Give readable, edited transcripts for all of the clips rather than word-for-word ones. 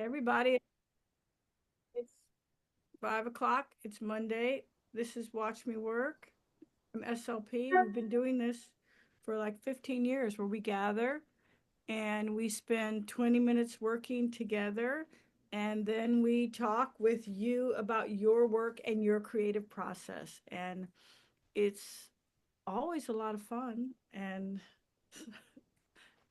Everybody, it's 5 o'clock. It's Monday. This is Watch Me Work from SLP. We've been doing this for like 15 years where we gather and we spend 20 minutes working together. And then we talk with you about your work and your creative process. And it's always a lot of fun. And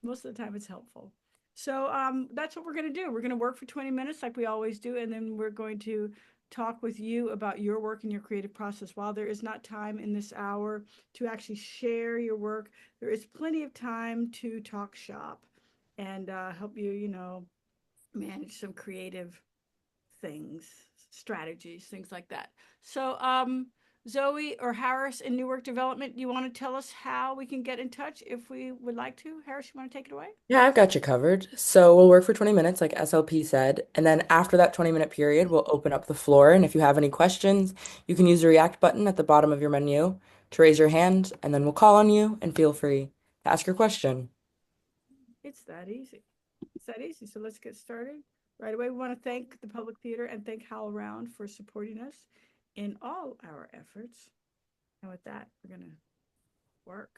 most of the time it's helpful. So that's what we're going to do. We're going to work for 20 minutes like we always do, and then we're going to talk with you about your work and your creative process. While there is not time in this hour to actually share your work, there is plenty of time to talk shop and help you, manage some creative things, strategies, things like that. So, Zoe or Harris in New Work Development, do you want to tell us how we can get in touch if we would like to? Harris, you want to take it away? Yeah, I've got you covered. So we'll work for 20 minutes, like SLP said. And then after that 20-minute period, we'll open up the floor. And if you have any questions, you can use the react button at the bottom of your menu to raise your hand, and then we'll call on you and feel free to ask your question. It's that easy. It's that easy. So let's get started right away. We want to thank the Public Theater and thank HowlRound for supporting us in all our efforts. And with that, we're going to work.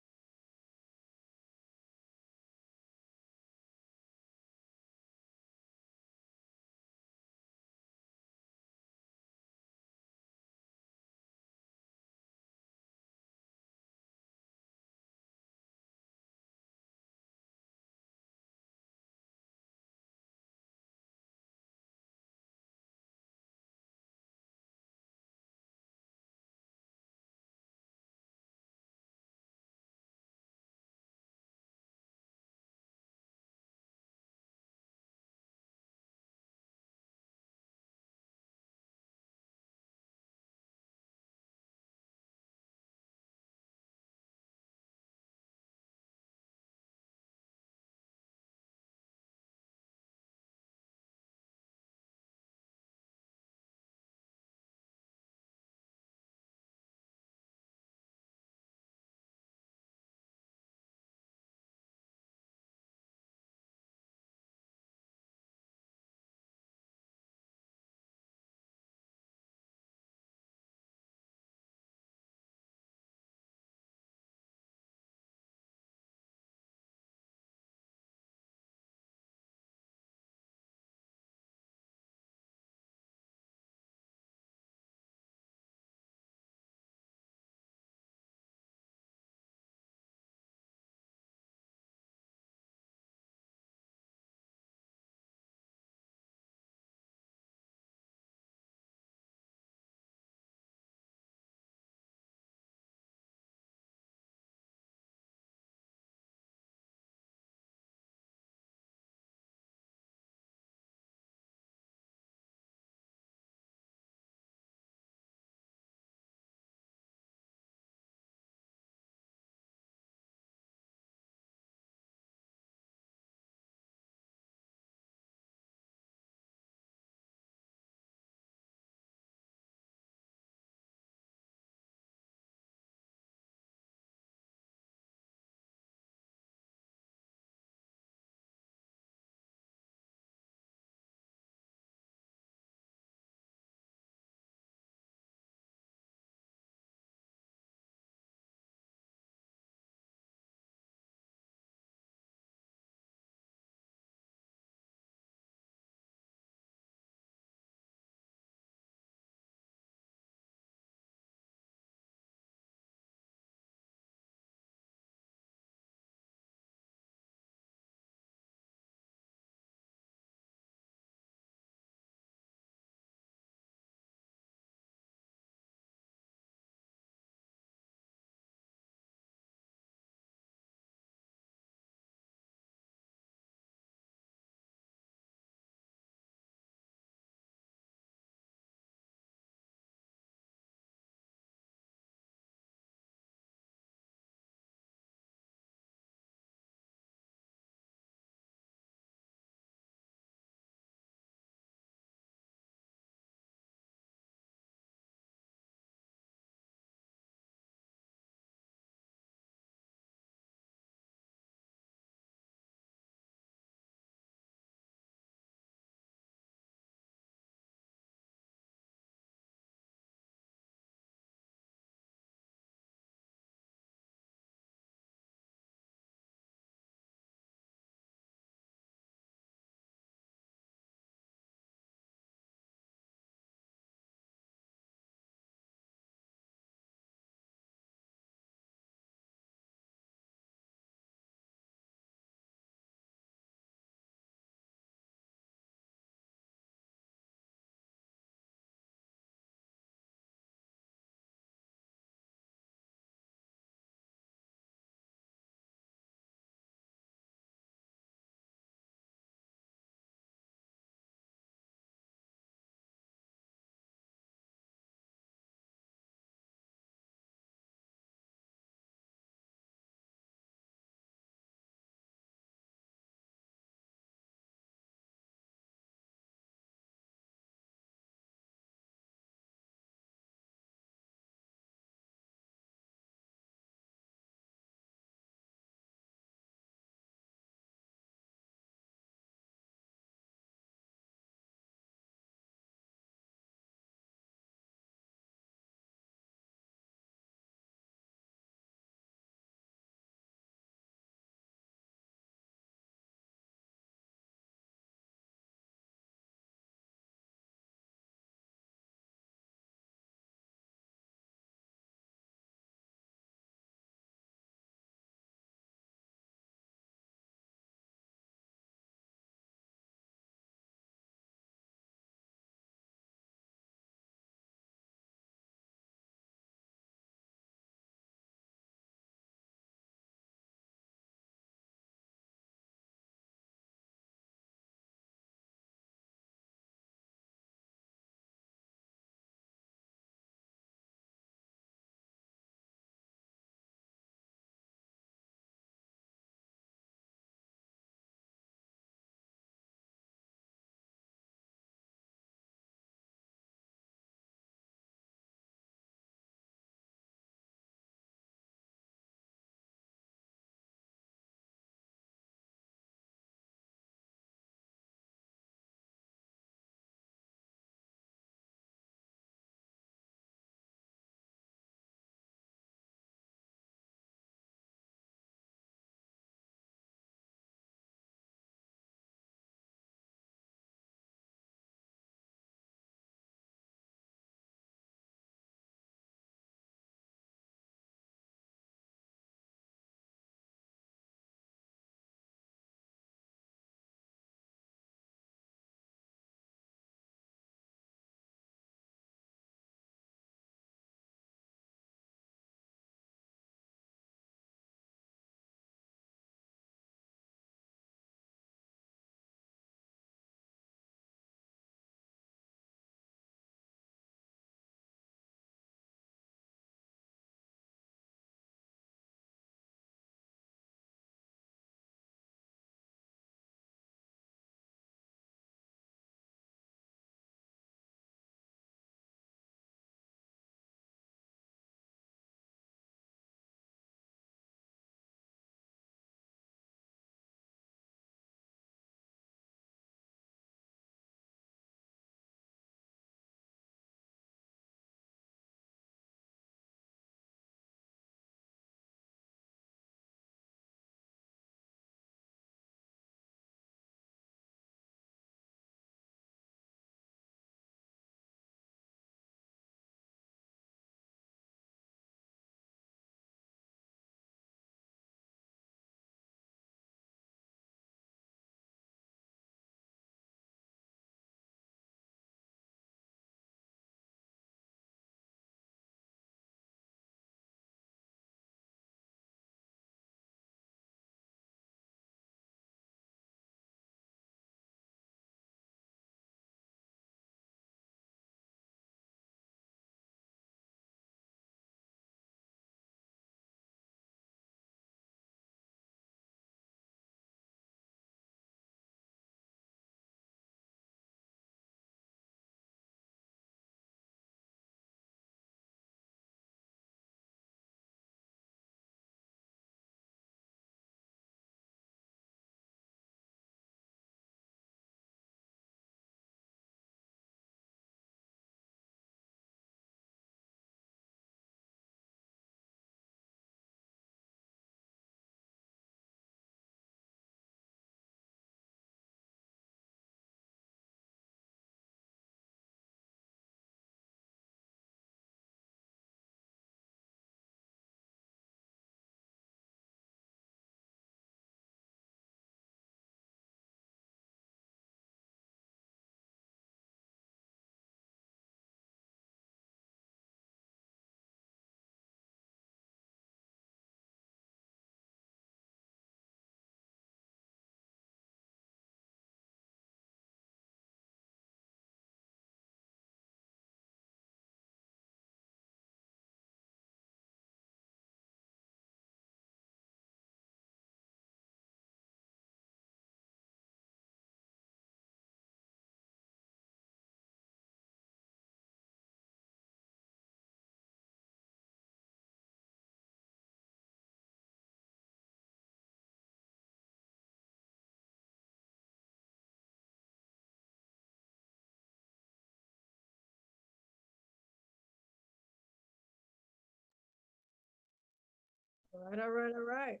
All right, all right.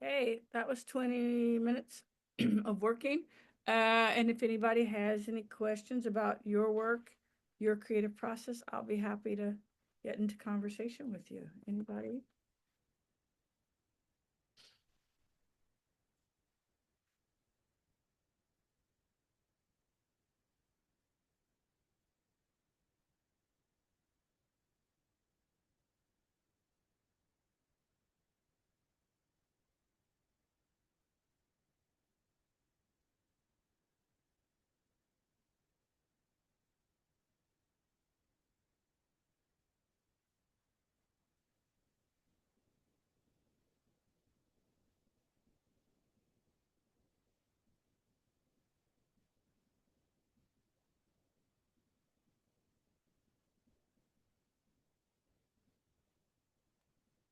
Hey, that was 20 minutes of working. And if anybody has any questions about your work, your creative process, I'll be happy to get into conversation with you. Anybody?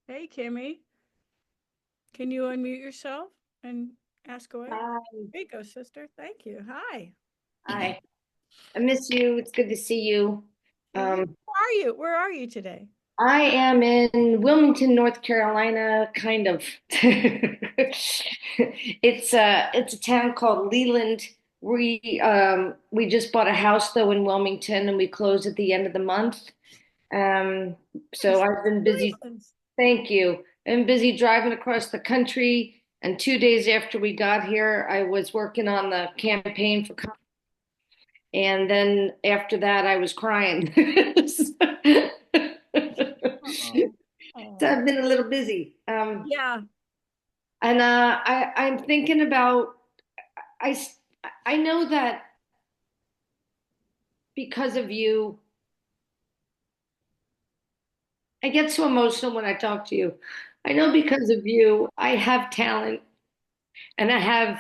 Hey, Kimmy, can you unmute yourself and ask away? Hi. There you go, sister. Thank you. Hi. Hi. I miss you. It's good to see you. See you. Um, Where are you? Where are you today? I am in Wilmington, North Carolina, kind of. It's a town called Leland. We just bought a house though in Wilmington and we close at the end of the month. Um, so Nice. I've been busy. Congratulations. Thank you. I've been busy driving across the country. And 2 days after we got here, I was working on the campaign for. And then after that, I was crying. Oh, So oh. I've been a little busy. Yeah. And I'm thinking about, I, s- I know that because of you, I get so emotional when I talk to you. I know because of you, I have talent and I have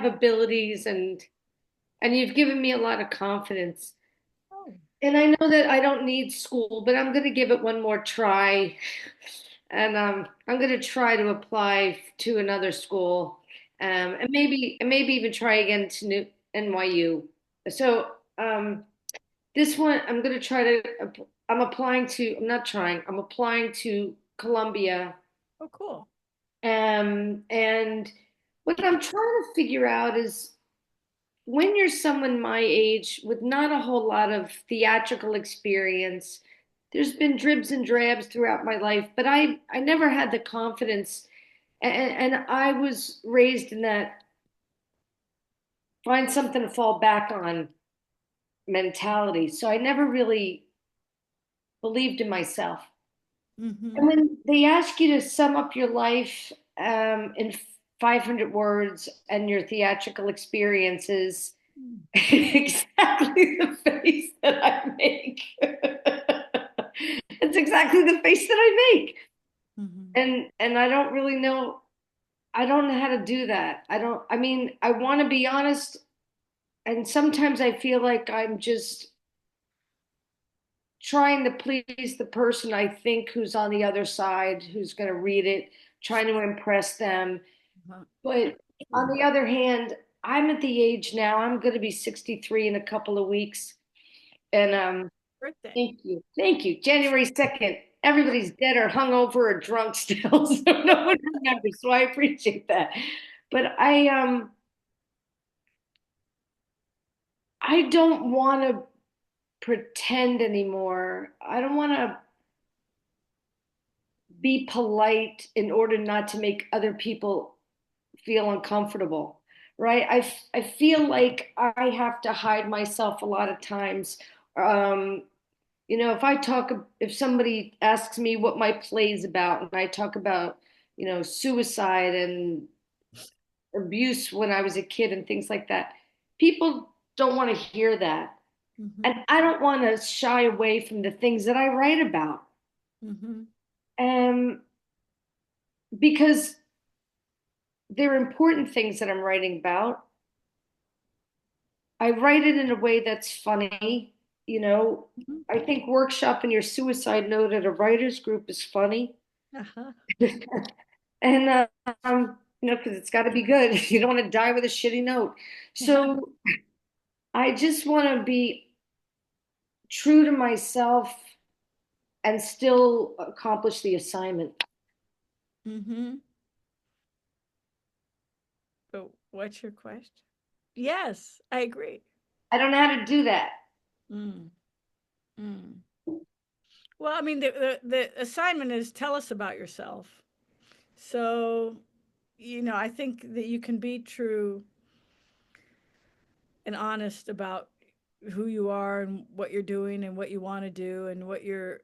abilities and you've given me a lot of confidence. Oh, And I know that I don't need school, but I'm going to give it one more try. And I'm going to try to apply to another school, and maybe even try again to NYU. So this one, I'm going to try to. I'm applying to. I'm not trying. I'm applying to Columbia. oh, cool. And what I'm trying to figure out is when you're someone my age with not a whole lot of theatrical experience, there's been dribs and drabs throughout my life, but I never had the confidence, and I was raised in that find something to fall back on mentality. So I never really believed in myself. Mm-hmm. And when they ask you to sum up your life in 500 words and your theatrical experiences, exactly the face that I make. It's exactly the face that I make. Mm-hmm. And I don't really know, I don't know how to do that. I mean, I want to be honest, and sometimes I feel like I'm just trying to please the person I think who's on the other side, who's going to read it, trying to impress them. Uh-huh. But on the other hand, I'm at the age now, I'm going to be 63 in a couple of weeks. And Birthday. thank you. Thank you. January 2nd. Everybody's dead or hungover or drunk still, so no one remembers. So I appreciate that. But I don't want to pretend anymore. I don't want to be polite in order not to make other people feel uncomfortable. Right? I feel like I have to hide myself a lot of times. Um, if somebody asks me what my play's about, and I talk about, suicide and abuse when I was a kid and things like that, people don't want to hear that. Mm-hmm. And I don't want to shy away from the things that I write about. Mm-hmm. Um, because they're important things that I'm writing about. I write it in a way that's funny, you know. Mm-hmm. I think workshopping your suicide note at a writer's group is funny. Uh-huh. And because it's got to be good. You don't want to die with a shitty note. Yeah. So I just want to be true to myself and still accomplish the assignment. Mm-hmm. But what's your question? Yes, I agree. I don't know how to do that. Mm, mm. Well, I mean, the assignment is tell us about yourself. So, I think that you can be true and honest about who you are and what you're doing and what you want to do and what your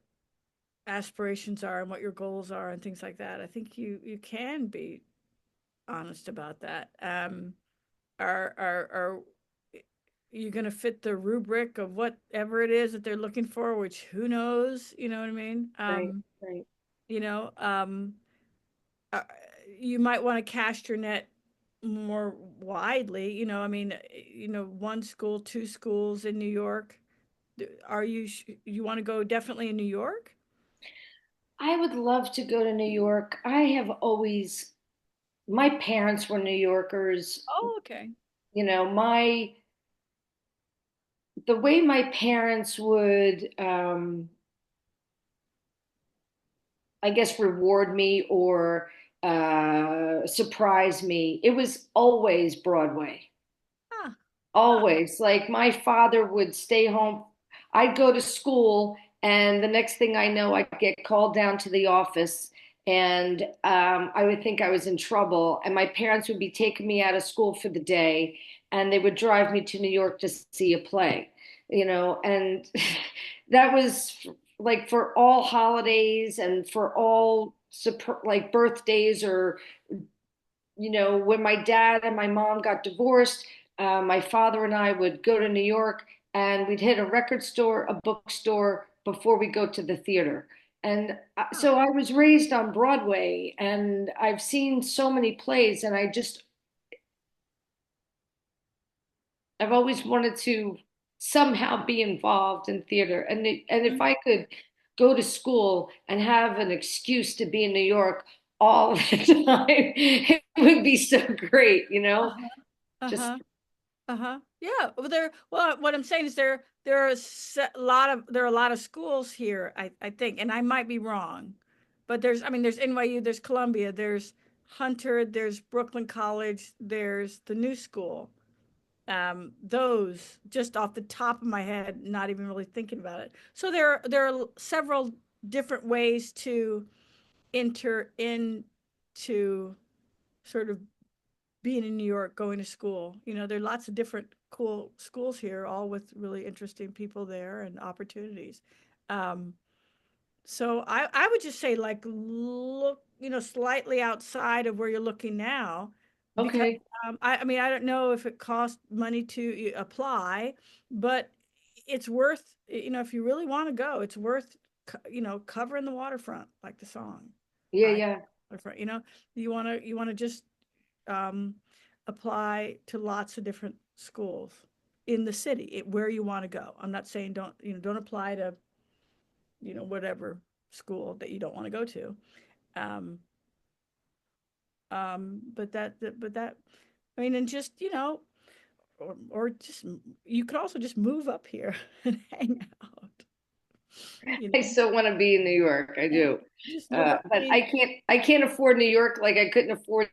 aspirations are and what your goals are and things like that. I think you can be honest about that. Are you going to fit the rubric of whatever it is that they're looking for, which who knows, you know what I mean? Right, right. You know, uh, you might want to cast your net more widely, I mean, one school, two schools in New York. Are you want to go definitely in New York? I would love to go to New York. I have always, my parents were New Yorkers. Oh, okay. You know, the way my parents would, I guess, reward me or surprise me, it was always Broadway. Huh. Huh. Always. Like my father would stay home. I'd go to school, and the next thing I know, I'd get called down to the office, and I would think I was in trouble. And my parents would be taking me out of school for the day, and they would drive me to New York to see a play, and that was like for all holidays and for all like birthdays or when my dad and my mom got divorced, my father and I would go to New York and we'd hit a record store, a bookstore before we go to the theater. And Huh. so I was raised on Broadway and I've seen so many plays and I've always wanted to somehow be involved in theater. And if Mhm. I could go to school and have an excuse to be in New York all the time, it would be so great. Uh-huh. Just Uh-huh. Uh-huh. Yeah. Well, what I'm saying is there are a lot of schools here, I think, and I might be wrong. But there's NYU, there's Columbia, there's Hunter, there's Brooklyn College, there's the New School. Those just off the top of my head, not even really thinking about it. So there are several different ways to enter into sort of being in New York, going to school. There are lots of different cool schools here, all with really interesting people there and opportunities. Um, so I would just say like look, slightly outside of where you're looking now, because okay. I mean I don't know if it costs money to apply, but it's worth, if you really want to go, it's worth covering the waterfront like the song. Yeah, I yeah. waterfront, you want to just um, apply to lots of different schools in the city, where you want to go. I'm not saying don't apply to whatever school that you don't want to go to. Um, but that, I mean, and just or just you could also just move up here and hang out. You I know, still want to be in New York. I yeah, do. just look. I But mean, I can't afford New York like I couldn't afford,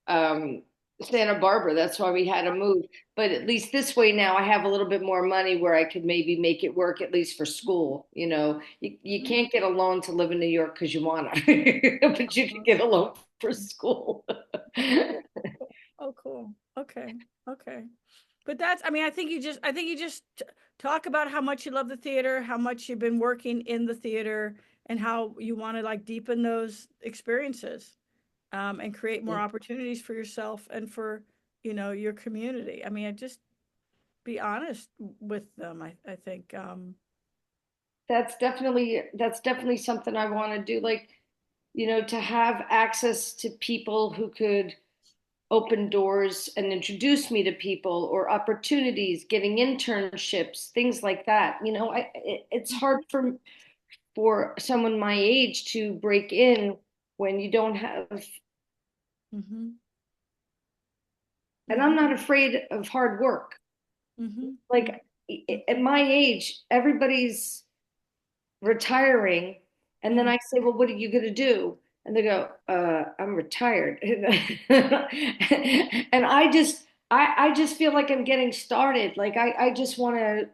um, Santa Barbara. That's why we had to move. But at least this way now I have a little bit more money where I could maybe make it work at least for school. You mhm. can't get a loan to live in New York because you want to, but you can get a loan for school. Oh, cool. Okay. Okay. But I mean, I think you just talk about how much you love the theater, how much you've been working in the theater, and how you want to like deepen those experiences, and create more opportunities for yourself and for, your community. I mean, I just be honest with them. I think, That's definitely something I want to do. Like, to have access to people who could open doors and introduce me to people or opportunities, getting internships, things like that. It's hard for someone my age to break in when you don't have, mm-hmm, and I'm mm-hmm, not afraid of hard work. mm-hmm, Like at my age, everybody's retiring. And then Mm. I say, well, what are you going to do? And they go, I'm retired. And I just feel like I'm getting started. Like I just want to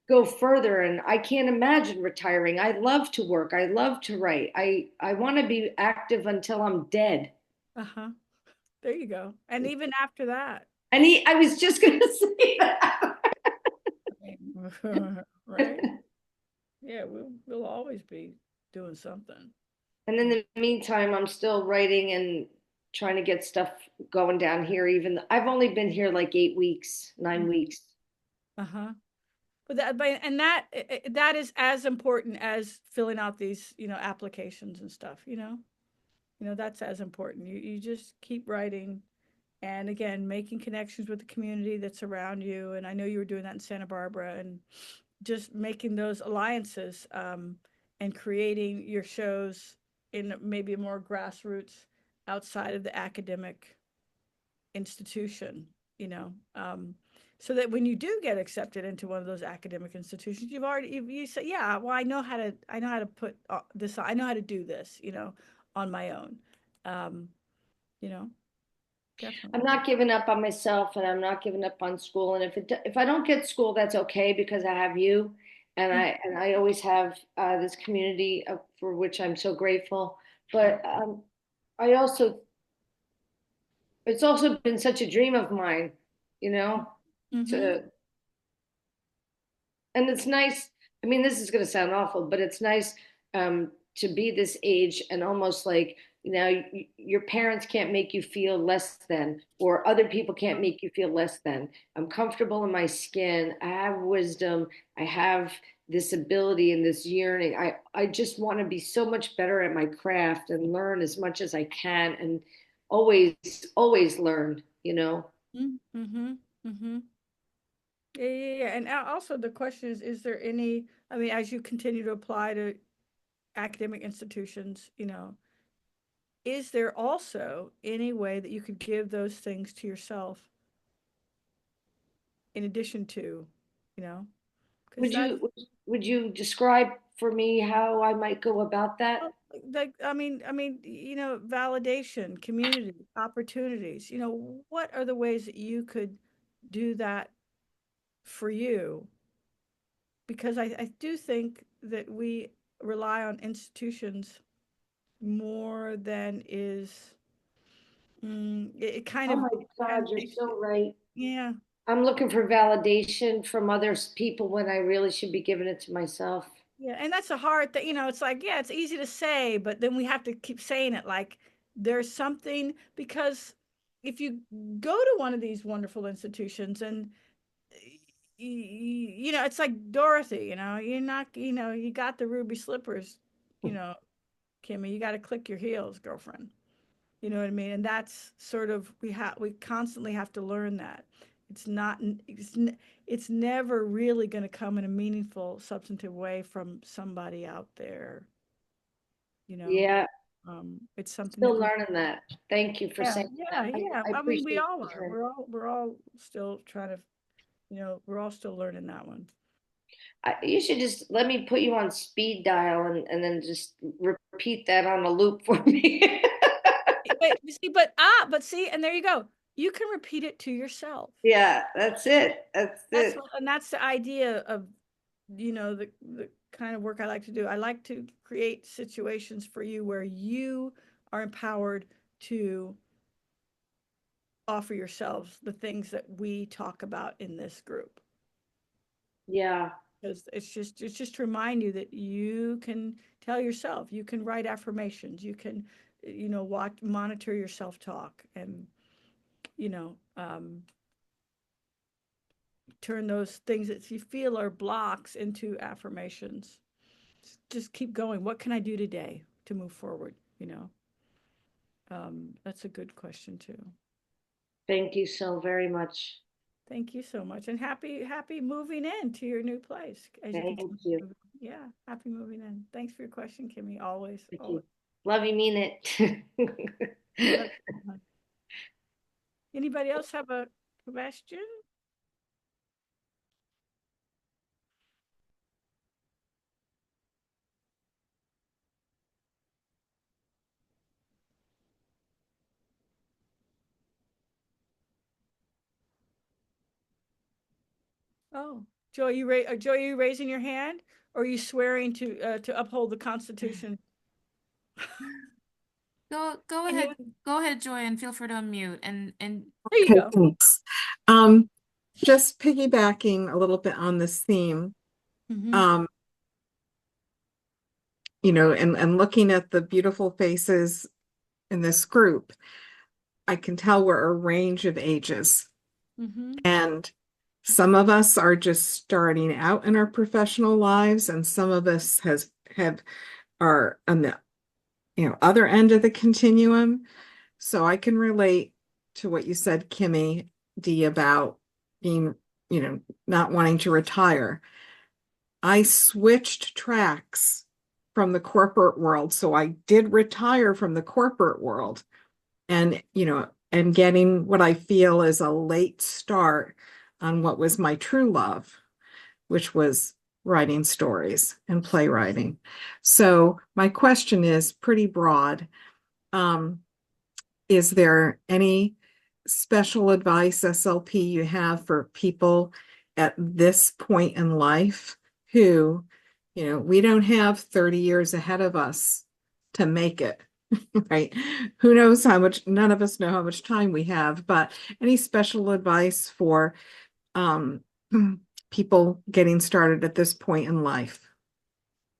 go further and I can't imagine retiring. I love to work. I love to write. I want to be active until I'm dead. Uh-huh. There you go. And even after that. And I was just going to say that. Right? Yeah, we'll always be doing something. And in the meantime, I'm still writing and trying to get stuff going down here. Even I've only been here like 8 weeks, 9 weeks. Uh-huh. But and that that is as important as filling out these, applications and stuff, that's as important. You just keep writing and again, making connections with the community that's around you. And I know you were doing that in Santa Barbara and just making those alliances and creating your shows in maybe a more grassroots outside of the academic institution, you know, so that when you do get accepted into one of those academic institutions, you say, yeah, well, I know how to put this, I know how to do this, on my own, um, you know, I'm definitely. not giving up on myself, and I'm not giving up on school. And if I don't get school, that's okay because I have you, and Mm, I always have this community for which I'm so grateful. But I also it's also been such a dream of mine, you know, mm-hmm. to and it's nice. I mean, this is going to sound awful, but it's nice to be this age and almost like, your parents can't make you feel less than, or other people can't make you feel less than. I'm comfortable in my skin. I have wisdom. I have this ability and this yearning. I just want to be so much better at my craft and learn as much as I can and always, always learn, you know? Mm-hmm. Mm-hmm. Yeah, yeah, yeah. And also the question is there any, I mean, as you continue to apply to academic institutions, is there also any way that you could give those things to yourself in addition to, you know, because Would that's you would you describe for me how I might go about that? well, like, validation, community, opportunities, what are the ways that you could do that for you? Because I do think that we rely on institutions more than is, it kind Oh of, my God, you're makes you, so right. yeah. I'm looking for validation from other people when I really should be giving it to myself. Yeah, and that's a hard thing, it's like, yeah, it's easy to say, but then we have to keep saying it like there's something because if you go to one of these wonderful institutions and it's like Dorothy, you're not, you got the ruby slippers, you know, Kimmy, you got to click your heels, girlfriend. You know what I mean? And that's sort of we constantly have to learn that. It's not it's never really going to come in a meaningful, substantive way from somebody out there, you know. Yeah, It's something that still we learning that. Thank you for yeah, saying that. yeah, yeah. I I mean, we appreciate all you are. sharing. We're all still trying to, we're all still learning that one. You should just let me put you on speed dial and then just repeat that on a loop for me. But you see, but see, and there you go. You can repeat it to yourself. Yeah, that's it. That's it. And that's the idea of the kind of work I like to do. I like to create situations for you where you are empowered to offer yourselves the things that we talk about in this group. Yeah. Because it's just to remind you that you can tell yourself, you can write affirmations, you can, monitor your self-talk and, you know, um, turn those things that you feel are blocks into affirmations. Just keep going. What can I do today to move forward? That's a good question too. Thank you so very much. Thank you so much, and happy moving in to your new place as you Thank continue. you. Yeah, happy moving in. Thanks for your question, Kimmy. Always, Thank always. you. Love you, mean it. Love you. Anybody else have a question? Oh, Joy, are you raising your hand, or are you swearing to uphold the Constitution? Go And you, ahead. Go ahead, Joy, and feel free to unmute and there you Okay, go. thanks. Um, just piggybacking a little bit on this theme, Hmm. um, and looking at the beautiful faces in this group, I can tell we're a range of ages. Hmm. And some of us are just starting out in our professional lives, and some of us are on the other end of the continuum. So I can relate to what you said, Kimmy D, about being, not wanting to retire. I switched tracks from the corporate world. So I did retire from the corporate world and, and getting what I feel is a late start on what was my true love, which was writing stories and playwriting. So my question is pretty broad. Um, is there any special advice, SLP, you have for people at this point in life who, we don't have 30 years ahead of us to make it, right? Who knows how much, none of us know how much time we have, but any special advice for um, people getting started at this point in life?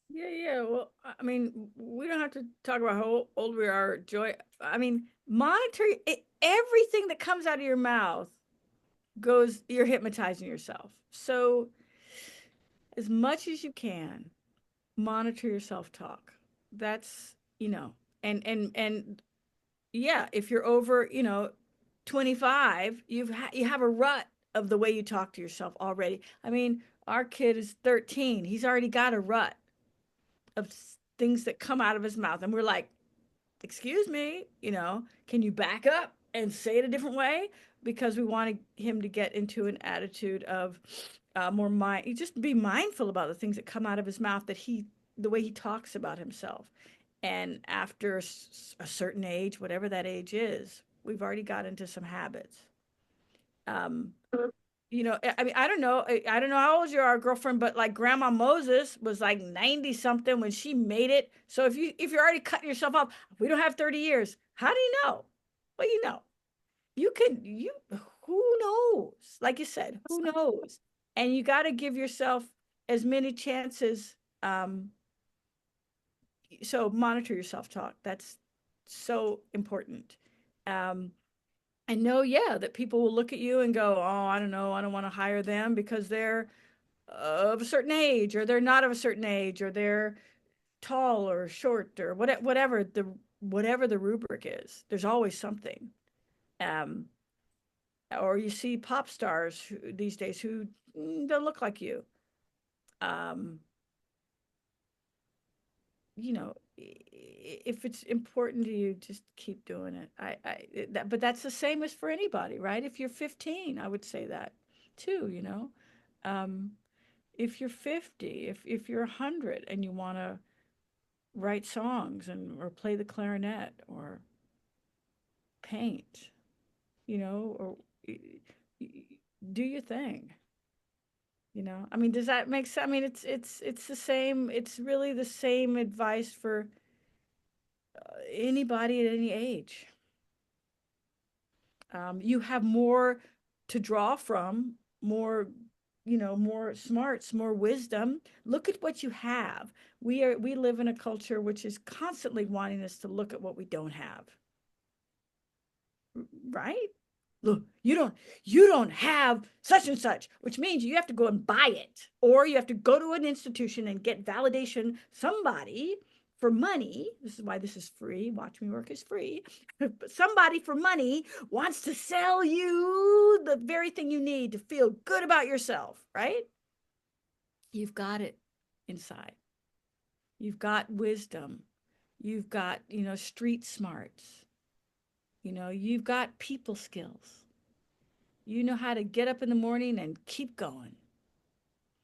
Yeah, yeah. Well, I mean, we don't have to talk about how old we are, Joy. I mean, monitor everything that comes out of your mouth goes, you're hypnotizing yourself. So, as much as you can, monitor your self-talk. That's, and yeah, if you're over, 25, you have a rut of the way you talk to yourself already. I mean, our kid is 13. He's already got a rut of things that come out of his mouth, and we're like, excuse me, can you back up and say it a different way? Because we want him to get into an attitude of more mind. You just be mindful about the things that come out of his mouth, the way he talks about himself. And after a certain age, whatever that age is, we've already got into some habits. Um, I mean, I don't know how old you are, girlfriend, but like Grandma Moses was like 90 something when she made it. So if you're already cutting yourself off, we don't have 30 years. How do you know? Well, who knows? Like you said, who knows? And you got to give yourself as many chances. So monitor your self-talk. That's so important. Um, I know, yeah, that people will look at you and go, "Oh, I don't know, I don't want to hire them because they're of a certain age, or they're not of a certain age, or they're tall or short, or whatever the rubric is. There's always something." Um, or you see pop stars these days who don't look like you. Um, if it's important to you, just keep doing it. But that's the same as for anybody, right? If you're 15, I would say that too, Um, if you're 50, if you're 100 and you want to write songs or play the clarinet or paint, or do your thing. I mean, does that make sense? I mean, it's the same. It's really the same advice for anybody at any age. You have more to draw from, more, more smarts, more wisdom. Look at what you have. We live in a culture which is constantly wanting us to look at what we don't have, right? Look, you don't have such and such, which means you have to go and buy it, or you have to go to an institution and get validation, somebody for money. This is why this is free. Watch Me Work is free. But somebody for money wants to sell you the very thing you need to feel good about yourself, right? You've got it inside. You've got wisdom. You've got, street smarts. You've got people skills. You know how to get up in the morning and keep going,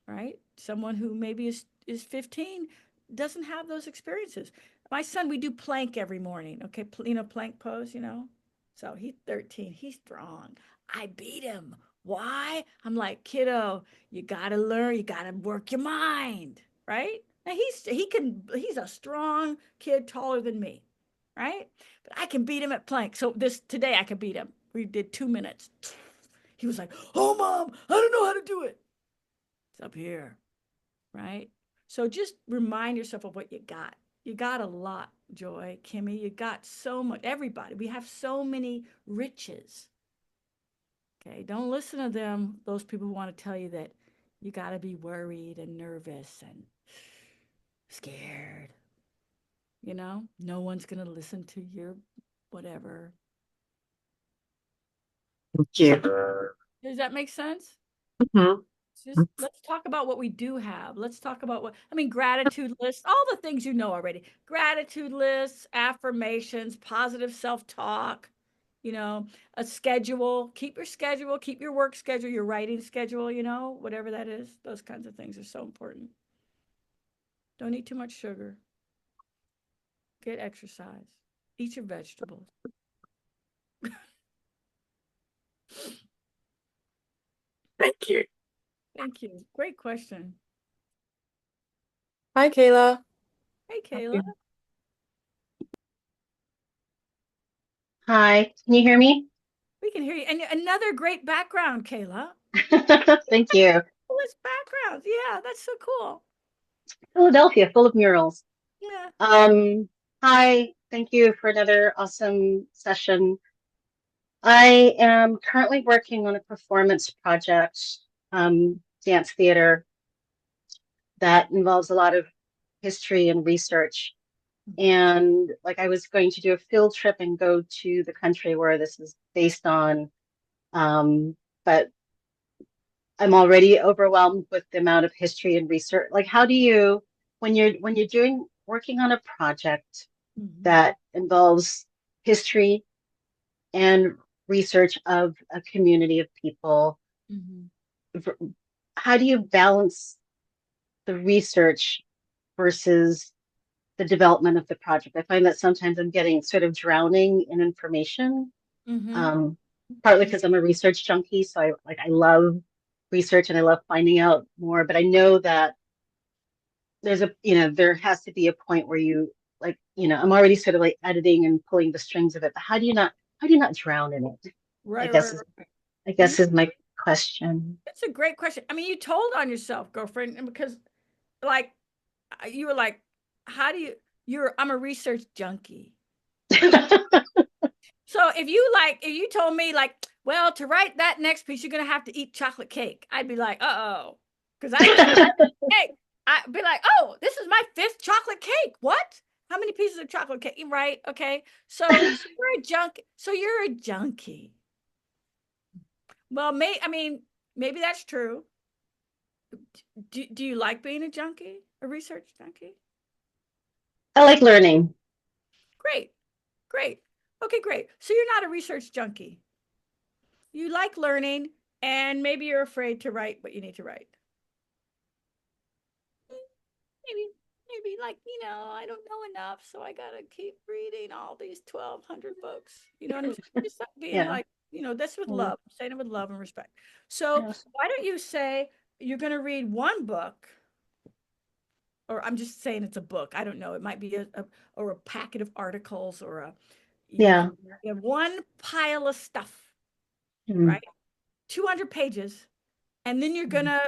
right? Someone who maybe is 15 doesn't have those experiences. My son, we do plank every morning, okay? Plank pose. So he's 13. He's strong. I beat him Why? I'm like, kiddo, you gotta learn, you gotta work your mind, right? Now he's a strong kid, taller than me, right? But I can beat him at plank. So this today I could beat him. We did 2 minutes. He was like, "Oh, mom, I don't know how to do it." It's up here, right? So just remind yourself of what you got. You got a lot, Joy, Kimmy. You got so much. Everybody, we have so many riches. Okay, don't listen to them, those people who want to tell you that you got to be worried and nervous and scared. No one's going to listen to your whatever. Thank you. Does that make sense? Mhm. Just let's talk about what we do have. Let's talk about gratitude lists, all the things you know already. Gratitude lists, affirmations, positive self-talk, a schedule. Keep your schedule, keep your work schedule, your writing schedule, whatever that is. Those kinds of things are so important. Don't eat too much sugar. Get exercise. Eat your vegetables. Thank you. Thank you. Great question. Hi, Kayla. Hey, Kayla. Hi, can you hear me? We can hear you. And another great background, Kayla. Thank you. Coolest backgrounds. Yeah, that's so cool. Philadelphia, full of murals. Yeah. Um, Hi, thank you for another awesome session. I am currently working on a performance project, dance theater, that involves a lot of history and research. And like I was going to do a field trip and go to the country where this is based on, but I'm already overwhelmed with the amount of history and research. Like, how do you, when you're doing working on a project that involves history and research of a community of people, how do you balance the research versus the development of the project? I find that sometimes I'm getting sort of drowning in information. Partly because I'm a research junkie, so I love research and I love finding out more. But I know that there has to be a point where you I'm already sort of like editing and pulling the strings of it. But how do you not drown in it? Right, I guess is my question. That's a great question. I mean, you told on yourself, girlfriend, and because like you were like, how do I'm a research junkie. So if you told me like, well, to write that next piece, you're gonna have to eat chocolate cake, I'd be like, uh-oh. Because I don't cake. I'd be like, oh, this is my 5th chocolate cake. What? How many pieces of chocolate cake? Right. Okay. So you're a junkie. Well, maybe that's true. Do you like being a junkie, a research junkie? I like learning. Great. Okay, great. So you're not a research junkie. You like learning, and maybe you're afraid to write what you need to write. Maybe like, I don't know enough, so I gotta keep reading all these 1,200 books. You know what I'm saying? Just being Yeah. like, that's with love. I'm saying it with love and respect. So why don't you say you're gonna read one book, or I'm just saying it's a book. I don't know. It might be a packet of articles or you have one pile of stuff, right? 200 pages, and then you're gonna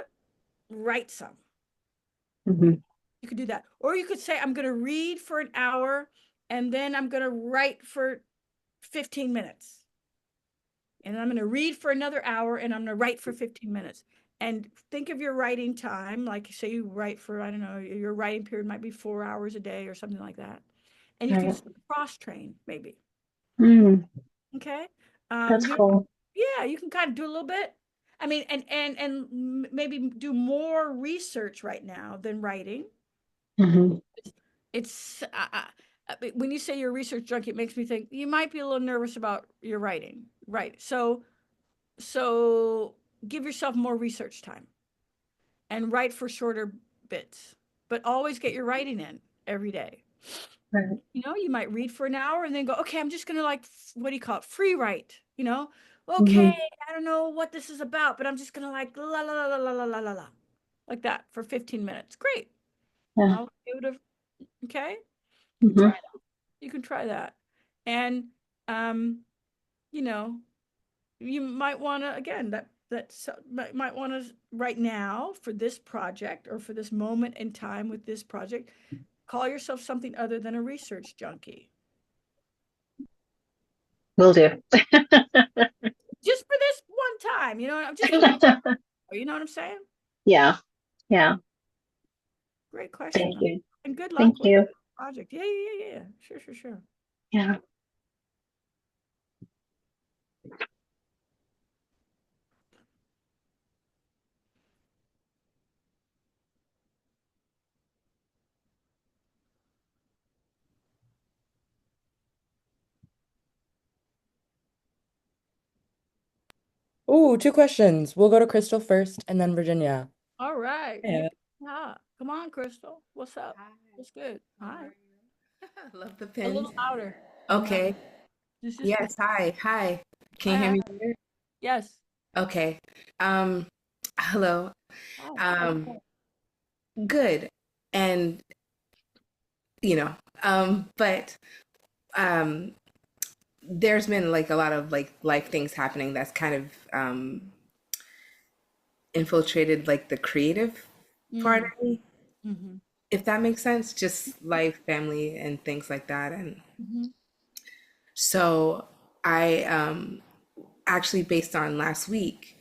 write some. You could do that. Or you could say, I'm gonna read for an hour and then I'm gonna write for 15 minutes. And I'm gonna read for another hour and I'm gonna write for 15 minutes. And think of your writing time, like say you write for, I don't know, your writing period might be 4 hours a day or something like that. And you can cross train maybe. Okay. That's cool. Yeah, you can kind of do a little bit. I mean, and maybe do more research right now than writing. It's when you say you're a research junkie, it makes me think you might be a little nervous about your writing, right? So give yourself more research time and write for shorter bits, but always get your writing in every day. Right. You might read for an hour and then go, okay, I'm just gonna like, what do you call it? Free write, okay, I don't know what this is about, but I'm just gonna like la la la la la la la la la, like that for 15 minutes. Great. Yeah. I'll give it a okay. Mhm. You can try that, and um, you know, you might want to again might want to right now for this project or for this moment in time with this project, call yourself something other than a research junkie. Will do. Just for this one time, you know, just for this, you know what I'm saying? Yeah. Yeah. Great Thank question. you. And good luck Thank with you. the project. Yeah. Sure. Yeah. Ooh, two questions. We'll go to Crystal first and then Virginia. All right. Yeah. Come on, Crystal. What's up? Hi, What's good? how Hi. are you? I love the A pins. little louder. Okay. This is Yes, hi. Can you hi, hear hi. me better? Yes. Okay. Um, hello. Hi. Um, good. And but um there's been like a lot of like life things happening that's kind of infiltrated like the creative part Mm. of me, Mm-hmm. if that makes sense, just life, family, and things like that. And Mm-hmm. so I actually based on last week,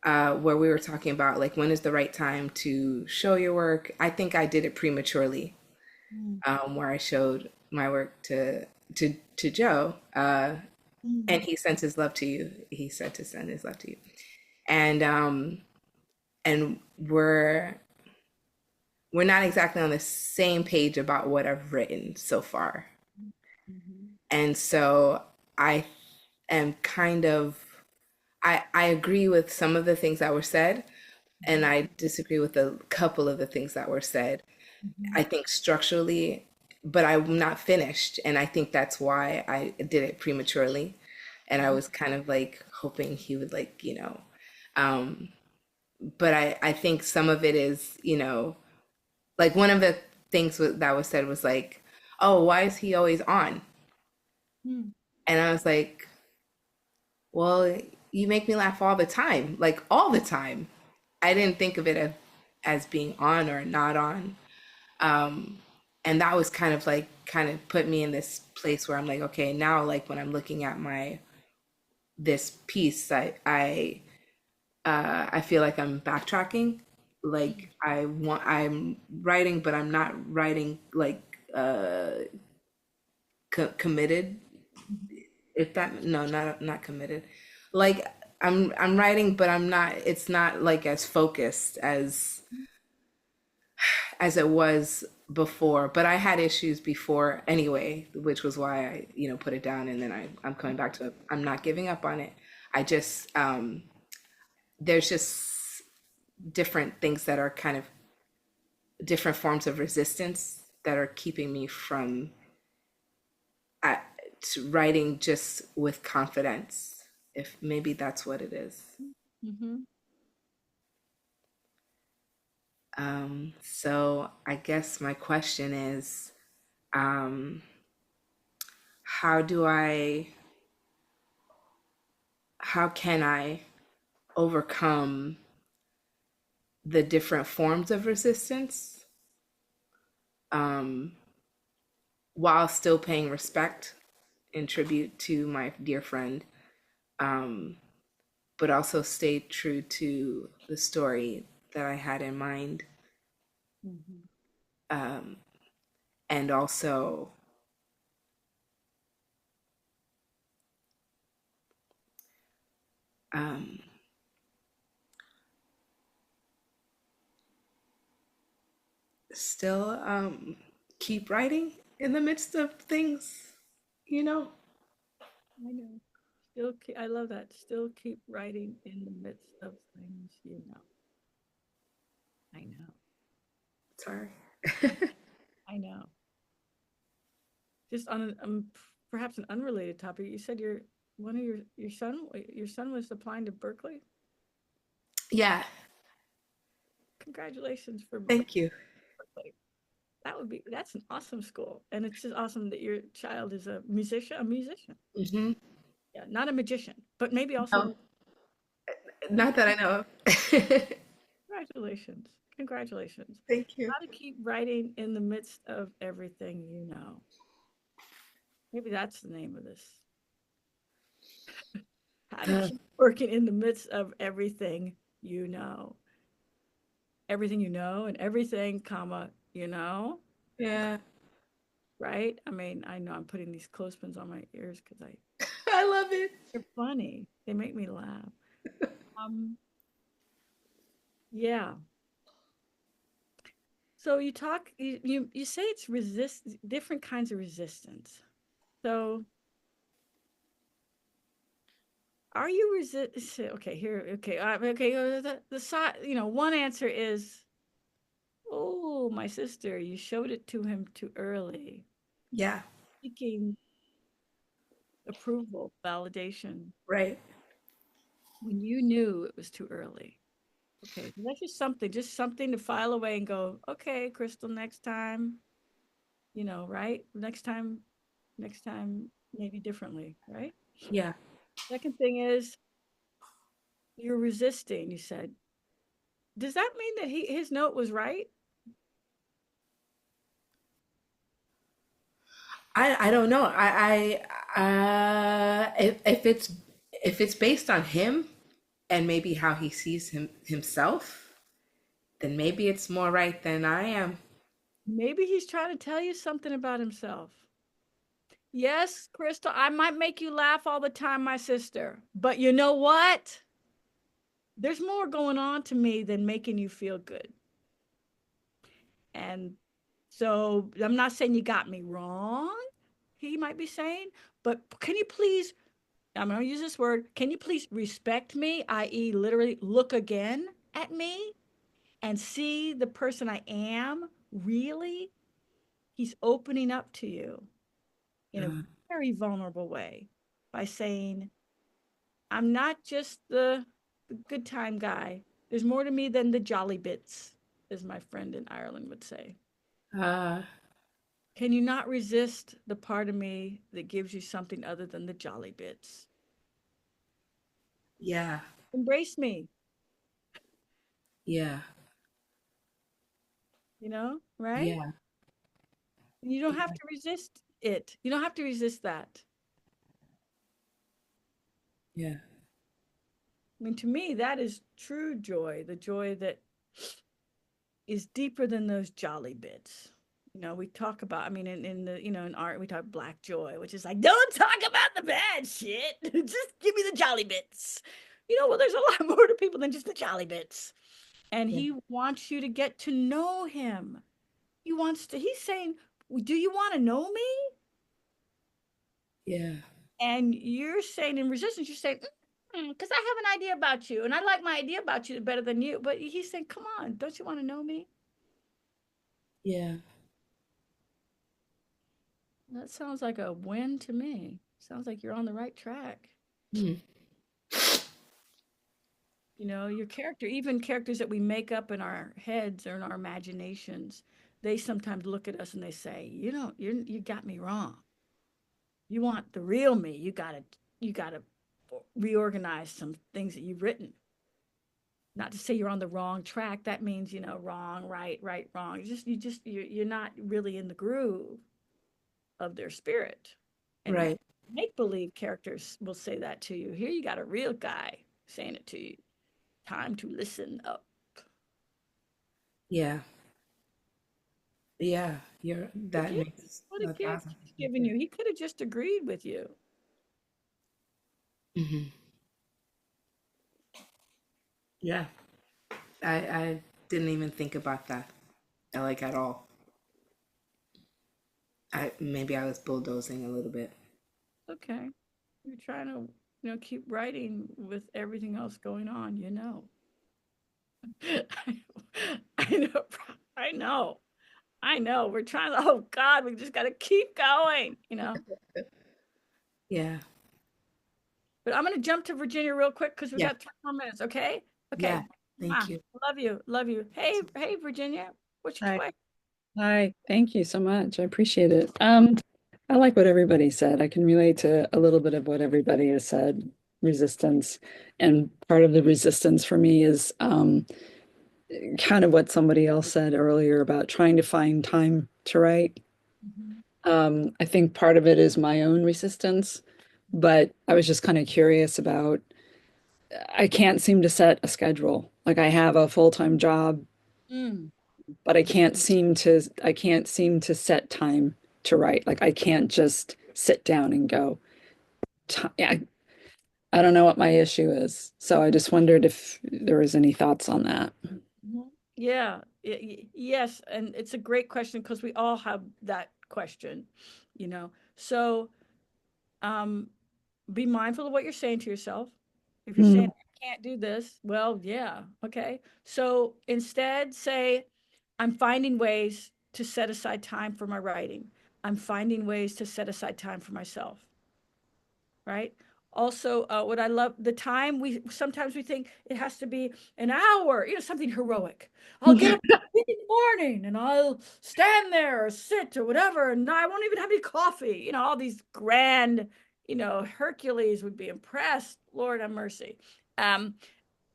where we were talking about like when is the right time to show your work. I think I did it prematurely, where I showed my work to Joe, and he sent his love to you. He said to send his love to you, and we're not exactly on the same page about what I've written so far, Mm-hmm. and so I am kind of I agree with some of the things that were said, and I disagree with a couple of the things that were said. Mm-hmm. I think structurally, but I'm not finished, and I think that's why I did it prematurely. And I was kind of like hoping he would like, um, but I think some of it is, like one of the things that was said was like, oh, why is he always on? Mm-hmm. And I was like, well, you make me laugh all the time, like all the time. I didn't think of it as being on or not on. Um, and that was kind of put me in this place where I'm like, okay, now like when I'm looking at this piece, I feel like I'm backtracking. Like I'm writing, but I'm not writing like committed. If that no, not committed. Like I'm writing, but I'm not. It's not like as focused as it was before. But I had issues before anyway, which was why I put it down, and then I'm coming back to it. I'm not giving up on it. I just there's just different things that are kind of different forms of resistance that are keeping me from uh, writing just with confidence, if maybe that's what it is. Mm-hmm. So I guess my question is, um, how do I, how can I overcome the different forms of resistance, um, while still paying respect and tribute to my dear friend, um, but also stay true to the story that I had in mind, Mm-hmm. um, and also um, still keep writing in the midst of things, you know? I know. I love that. Still keep writing in the midst of things, you know. I know. Sorry. I know. Just on perhaps an unrelated topic, you said one of your son was applying to Berkeley? Yeah. Congratulations for Thank you. Berkeley. That's an awesome school. And it's just awesome that your child is a musician. Hmm. Yeah, not a magician, but maybe also No, not that I know of. congratulations. Congratulations. Thank you. How to keep writing in the midst of everything you know. Maybe that's the name of this. How to Uh, keep working in the midst of everything you know. Everything you know and everything, comma, you know, yeah. right? I mean, I know I'm putting these clothespins on my ears because I love it. they're funny. They make me laugh. Yeah. So you say it's different kinds of resistance. So are you okay, here, okay, the side, one answer is, oh, my sister, you showed it to him too early, Yeah. seeking approval, validation, Right. when you knew it was too early. Okay, so that's just something to file away and go, okay, Crystal, next time, right? Next time, maybe differently, right? Yeah. Second thing is you're resisting, you said. Does that mean that his note was right? I don't know. If it's based on him and maybe how he sees himself, then maybe it's more right than I am. Maybe he's trying to tell you something about himself. Yes, Crystal, I might make you laugh all the time, my sister, but you know what? There's more going on to me than making you feel good. And so I'm not saying you got me wrong, he might be saying, but can you please, I'm going to use this word, can you please respect me, i.e., literally look again at me and see the person I am really? He's opening up to you in a Uh, very vulnerable way by saying, I'm not just the good time guy. There's more to me than the jolly bits, as my friend in Ireland would say. uh, Can you not resist the part of me that gives you something other than the jolly bits? yeah. Embrace me, Yeah. right? Yeah. You don't have to resist it. You don't have to resist that. Yeah. I mean, to me, that is true joy, the joy that is deeper than those jolly bits. We talk about, I mean, in the, in art, we talk black joy, which is like, don't talk about the bad shit. Just give me the jolly bits. Well, there's a lot more to people than just the jolly bits. And Yeah. he wants you to get to know him. He's saying, do you want to know me? Yeah. And you're saying in resistance, you're saying, because I have an idea about you. And I like my idea about you better than you. But he's saying, come on, don't you want to know me? Yeah. That sounds like a win to me. Sounds like you're on the right track. Mm. Your character, even characters that we make up in our heads or in our imaginations, they sometimes look at us and they say, you got me wrong. You want the real me. You gotta reorganize some things that you've written. Not to say you're on the wrong track. That means, wrong, right, right, wrong. You're not really in the groove of their spirit. And Right. make believe characters will say that to you. Here you got a real guy saying it to you. Time to listen up. Yeah. Yeah. A That gift. makes What a a gift thousand he's percent given you. He could have just agreed with you. sense. Hmm. Yeah. I didn't even think about that, like at all. Maybe I was bulldozing a little bit. Okay. You're trying to, keep writing with everything else going on. I know. I know. I know. We're trying to, oh God, we just got to keep going. Yeah. But I'm going to jump to Virginia real quick because we Yeah. got 3 more minutes. Okay. Okay. Yeah. Thank Mwah. you. Love you. Love you. Hey, Virginia. What's your Hi. question? Hi, thank you so much. I appreciate it. I like what everybody said. I can relate to a little bit of what everybody has said, resistance. And part of the resistance for me is kind of what somebody else said earlier about trying to find time to write. I think part of it is my own resistance, but I was just kind of curious about, I can't seem to set a schedule. Like I have a full-time job, but I can't seem to set time to write. Like I can't just sit down and go. I don't know what my issue is. So I just wondered if there was any thoughts on that. Yeah. Yes. And it's a great question because we all have that question, you know. So be mindful of what you're saying to yourself. If you're saying, I can't do this, well, yeah. Okay. So instead, say, I'm finding ways to set aside time for my writing. I'm finding ways to set aside time for myself. Right. Also, what I love, the time sometimes we think it has to be an hour, you know, something heroic. I'll get up in the morning and I'll stand there or sit or whatever, and I won't even have any coffee. You know, all these grand, you know, Hercules would be impressed. Lord have mercy.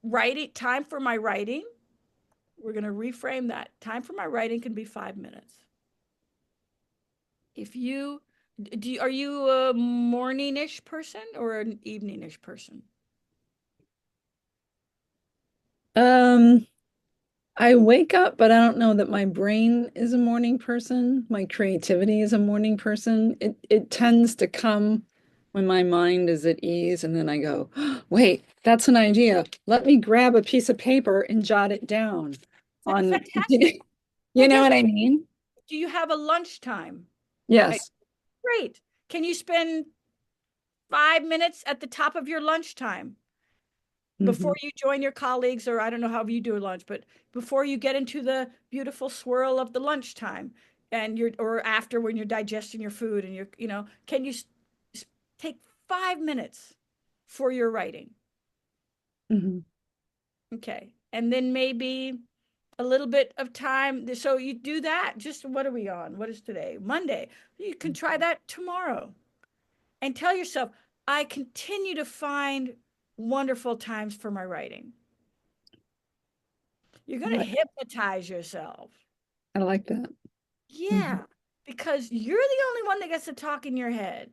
Writing time for my writing. We're going to reframe that. Time for my writing can be 5 minutes. If you are you a morning-ish person or an evening-ish person? I wake up, but I don't know that my brain is a morning person. My creativity is a morning person. It tends to come when my mind is at ease, and then I go, wait, that's an idea. Let me grab a piece of paper and jot it down. Fantastic. You know what I mean? Do you have a lunchtime? Yes. Great. Can you spend 5 minutes at the top of your lunchtime before you join your colleagues, or I don't know how you do lunch, but before you get into the beautiful swirl of the lunchtime and or after when you're digesting your food and you're, you know, can you take 5 minutes for your writing? Okay. And then maybe a little bit of time. So you do that. Just what are we on? What is today? Monday. You can try that tomorrow and tell yourself, I continue to find wonderful times for my writing. You're going to hypnotize yourself. I like that. Yeah, because you're the only one that gets to talk in your head.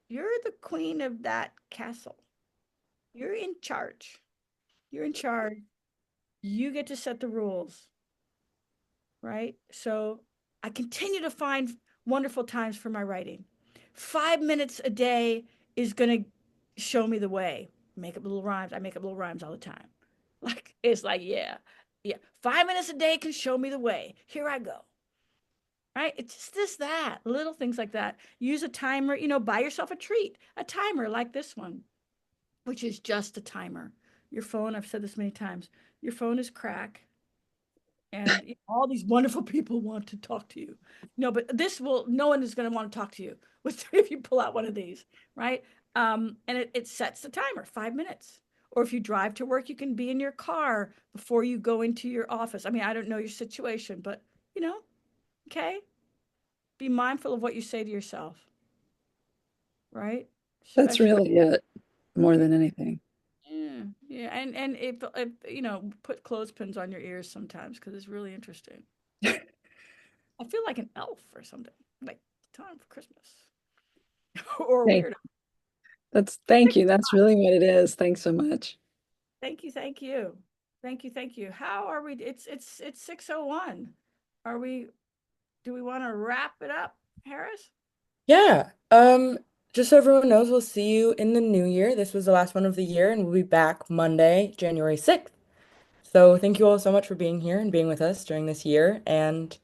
You're the queen of that castle. You're in charge. You're in charge. You get to set the rules. Right? So I continue to find wonderful times for my writing. 5 minutes a day is going to show me the way. Make up little rhymes. I make up little rhymes all the time. Like, it's like, yeah. 5 minutes a day can show me the way. Here I go. Right? It's just that, little things like that. Use a timer, you know, buy yourself a treat, a timer like this one, which is just a timer. Your phone, I've said this many times, your phone is crack. And all these wonderful people want to talk to you. No, but no one is going to want to talk to you if you pull out one of these, right? And it sets the timer, 5 minutes. Or if you drive to work, you can be in your car before you go into your office. I mean, I don't know your situation, but you know, okay. Be mindful of what you say to yourself, right? That's really it, more than anything. Yeah. And if you know, put clothespins on your ears sometimes because it's really interesting. I feel like an elf or something, like time for Christmas or weird. Thank you. That's really what it is. Thanks so much. Thank you. Thank you. How are we? It's 6:01. Do we want to wrap it up, Harris? Yeah. Just so everyone knows, we'll see you in the new year. This was the last one of the year, and we'll be back Monday, January 6th. So thank you all so much for being here and being with us during this year, and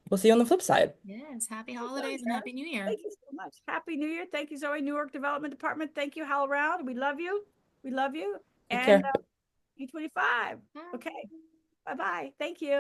we'll see you on the flip side. Yes, happy holidays and happy new year. Thank you so much. Happy New Year. Thank you, Zoe, Newark Development Department. Thank you, HowlRound. We love you. We love you. Take And care. E25. Okay. Bye-bye. Thank you.